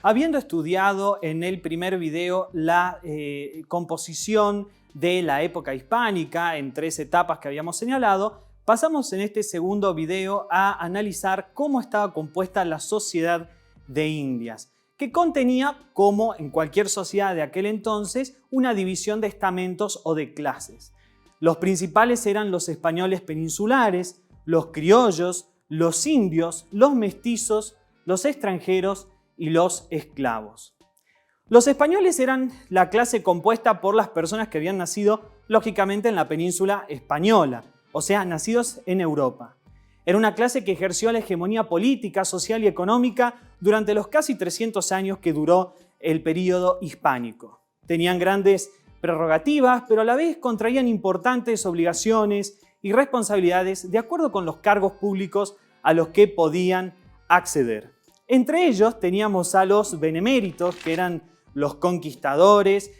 Habiendo estudiado en el primer video la composición de la época hispánica en 3 etapas que habíamos señalado, pasamos en este segundo video a analizar cómo estaba compuesta la sociedad de Indias, que contenía, como en cualquier sociedad de aquel entonces, una división de estamentos o de clases. Los principales eran los españoles peninsulares, los criollos, los indios, los mestizos, los extranjeros y los esclavos. Los españoles eran la clase compuesta por las personas que habían nacido, lógicamente, en la península española, o sea, nacidos en Europa. Era una clase que ejerció la hegemonía política, social y económica durante los casi 300 años que duró el período hispánico. Tenían grandes prerrogativas, pero a la vez contraían importantes obligaciones y responsabilidades de acuerdo con los cargos públicos a los que podían acceder. Entre ellos teníamos a los beneméritos, que eran los conquistadores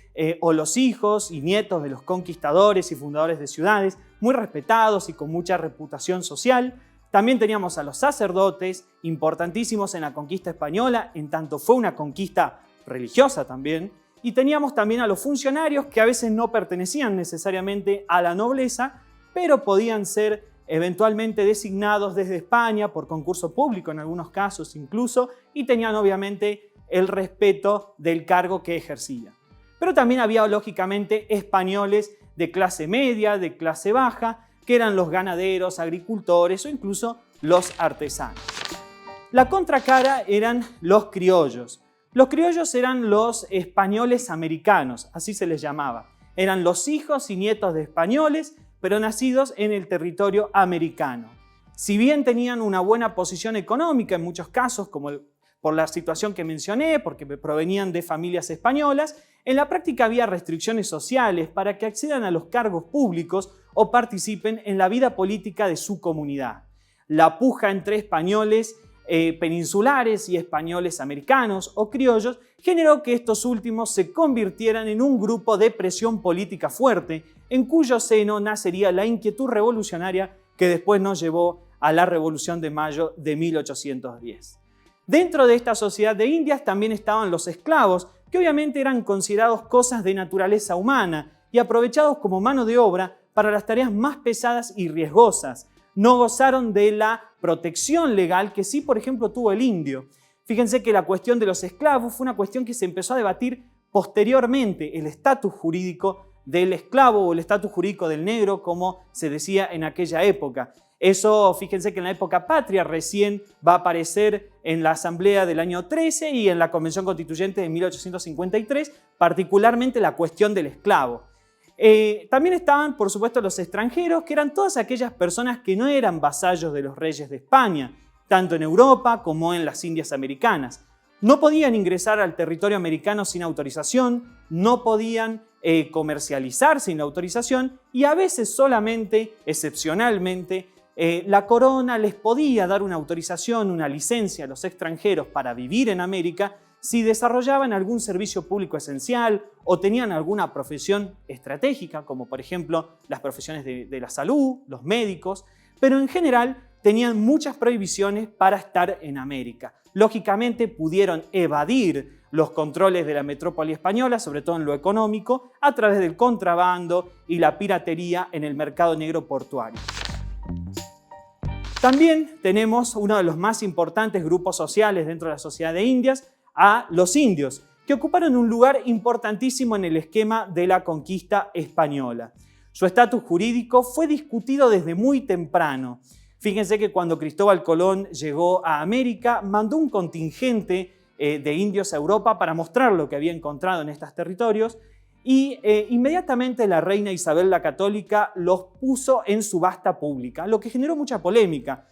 o los hijos y nietos de los conquistadores y fundadores de ciudades, muy respetados y con mucha reputación social. También teníamos a los sacerdotes, importantísimos en la conquista española, en tanto fue una conquista religiosa también. Y teníamos también a los funcionarios, que a veces no pertenecían necesariamente a la nobleza, pero podían ser eventualmente designados desde España por concurso público en algunos casos incluso, y tenían obviamente el respeto del cargo que ejercían. Pero también había lógicamente españoles de clase media, de clase baja, que eran los ganaderos, agricultores o incluso los artesanos. La contracara eran los criollos. Los criollos eran los españoles americanos, así se les llamaba. Eran los hijos y nietos de españoles, pero nacidos en el territorio americano. Si bien tenían una buena posición económica en muchos casos, como por la situación que mencioné, porque provenían de familias españolas, en la práctica había restricciones sociales para que accedan a los cargos públicos o participen en la vida política de su comunidad. La puja entre españoles peninsulares y españoles americanos o criollos generó que estos últimos se convirtieran en un grupo de presión política fuerte, en cuyo seno nacería la inquietud revolucionaria que después nos llevó a la Revolución de Mayo de 1810. Dentro de esta sociedad de Indias también estaban los esclavos, que obviamente eran considerados cosas de naturaleza humana y aprovechados como mano de obra para las tareas más pesadas y riesgosas. No gozaron de la protección legal que sí, por ejemplo, tuvo el indio. Fíjense que la cuestión de los esclavos fue una cuestión que se empezó a debatir posteriormente, el estatus jurídico del esclavo o el estatus jurídico del negro, como se decía en aquella época. Eso, fíjense que en la época patria recién va a aparecer en la Asamblea del año 13 y en la Convención Constituyente de 1853, particularmente la cuestión del esclavo. También estaban, por supuesto, los extranjeros, que eran todas aquellas personas que no eran vasallos de los reyes de España, tanto en Europa como en las Indias americanas. No podían ingresar al territorio americano sin autorización, no podían comercializar sin autorización y a veces solamente, excepcionalmente, la corona les podía dar una autorización, una licencia a los extranjeros para vivir en América si desarrollaban algún servicio público esencial o tenían alguna profesión estratégica, como por ejemplo las profesiones de la salud, los médicos, pero en general tenían muchas prohibiciones para estar en América. Lógicamente pudieron evadir los controles de la metrópoli española, sobre todo en lo económico, a través del contrabando y la piratería en el mercado negro portuario. También tenemos uno de los más importantes grupos sociales dentro de la sociedad de Indias, a los indios, que ocuparon un lugar importantísimo en el esquema de la conquista española. Su estatus jurídico fue discutido desde muy temprano. Fíjense que cuando Cristóbal Colón llegó a América, mandó un contingente de indios a Europa para mostrar lo que había encontrado en estos territorios y inmediatamente la reina Isabel la Católica los puso en subasta pública, lo que generó mucha polémica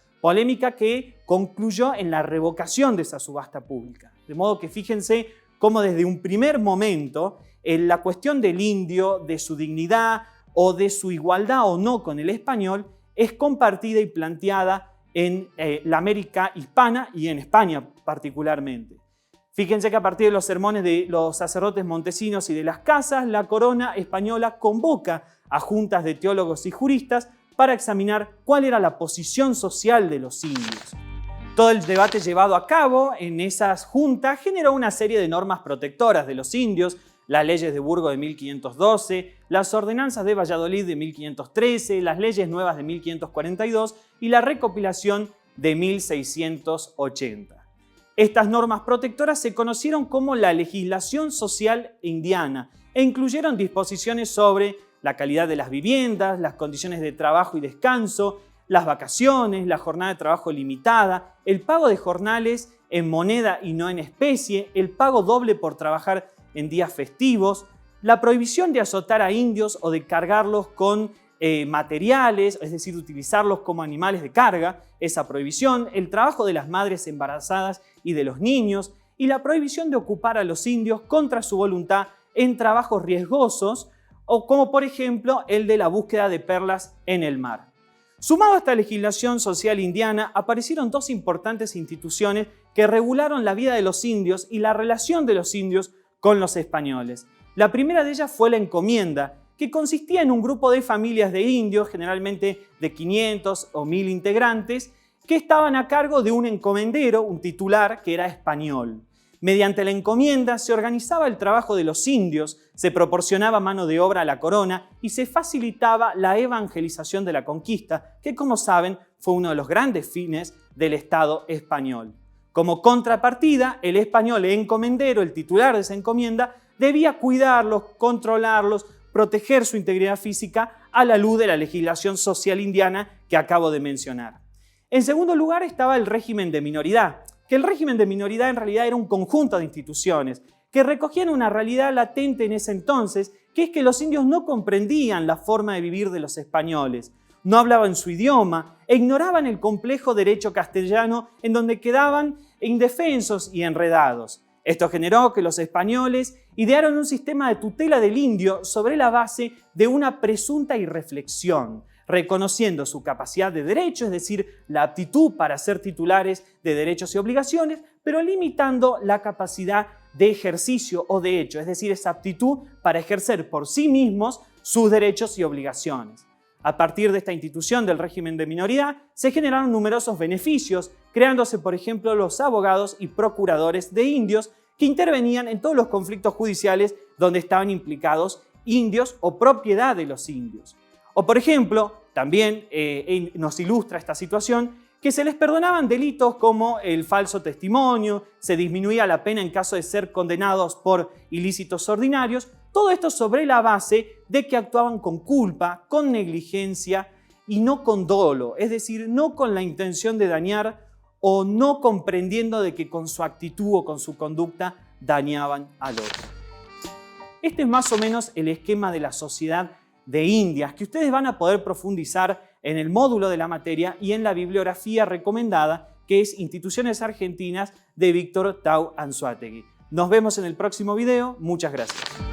que concluyó en la revocación de esa subasta pública. De modo que fíjense cómo desde un primer momento la cuestión del indio, de su dignidad o de su igualdad o no con el español es compartida y planteada en la América hispana y en España particularmente. Fíjense que a partir de los sermones de los sacerdotes montesinos y de las casas, la corona española convoca a juntas de teólogos y juristas para examinar cuál era la posición social de los indios. Todo el debate llevado a cabo en esas juntas generó una serie de normas protectoras de los indios, las leyes de Burgos de 1512, las ordenanzas de Valladolid de 1513, las leyes nuevas de 1542 y la recopilación de 1680. Estas normas protectoras se conocieron como la legislación social indiana e incluyeron disposiciones sobre la calidad de las viviendas, las condiciones de trabajo y descanso, las vacaciones, la jornada de trabajo limitada, el pago de jornales en moneda y no en especie, el pago doble por trabajar en días festivos, la prohibición de azotar a indios o de cargarlos con materiales, es decir, utilizarlos como animales de carga, esa prohibición, el trabajo de las madres embarazadas y de los niños, y la prohibición de ocupar a los indios contra su voluntad en trabajos riesgosos, o como por ejemplo el de la búsqueda de perlas en el mar. Sumado a esta legislación social indiana, aparecieron dos importantes instituciones que regularon la vida de los indios y la relación de los indios con los españoles. La primera de ellas fue la encomienda, que consistía en un grupo de familias de indios, generalmente de 500 o 1000 integrantes, que estaban a cargo de un encomendero, un titular, que era español. Mediante la encomienda se organizaba el trabajo de los indios, se proporcionaba mano de obra a la corona y se facilitaba la evangelización de la conquista, que como saben fue uno de los grandes fines del Estado español. Como contrapartida, el español encomendero, el titular de esa encomienda, debía cuidarlos, controlarlos, proteger su integridad física a la luz de la legislación social indiana que acabo de mencionar. En segundo lugar estaba el régimen de minoridad, que el régimen de minoridad en realidad era un conjunto de instituciones que recogían una realidad latente en ese entonces, que es que los indios no comprendían la forma de vivir de los españoles, no hablaban su idioma e ignoraban el complejo derecho castellano en donde quedaban indefensos y enredados. Esto generó que los españoles idearon un sistema de tutela del indio sobre la base de una presunta irreflexión, reconociendo su capacidad de derecho, es decir, la aptitud para ser titulares de derechos y obligaciones, pero limitando la capacidad de ejercicio o de hecho, es decir, esa aptitud para ejercer por sí mismos sus derechos y obligaciones. A partir de esta institución del régimen de minoridad, se generaron numerosos beneficios, creándose, por ejemplo, los abogados y procuradores de indios que intervenían en todos los conflictos judiciales donde estaban implicados indios o propiedad de los indios. O, por ejemplo, también nos ilustra esta situación que se les perdonaban delitos como el falso testimonio, se disminuía la pena en caso de ser condenados por ilícitos ordinarios, todo esto sobre la base de que actuaban con culpa, con negligencia y no con dolo, es decir, no con la intención de dañar o no comprendiendo de que con su actitud o con su conducta dañaban al otro. Este es más o menos el esquema de la sociedad de Indias, que ustedes van a poder profundizar en el módulo de la materia y en la bibliografía recomendada, que es Instituciones Argentinas de Víctor Tau Anzoátegui. Nos vemos en el próximo video. Muchas gracias.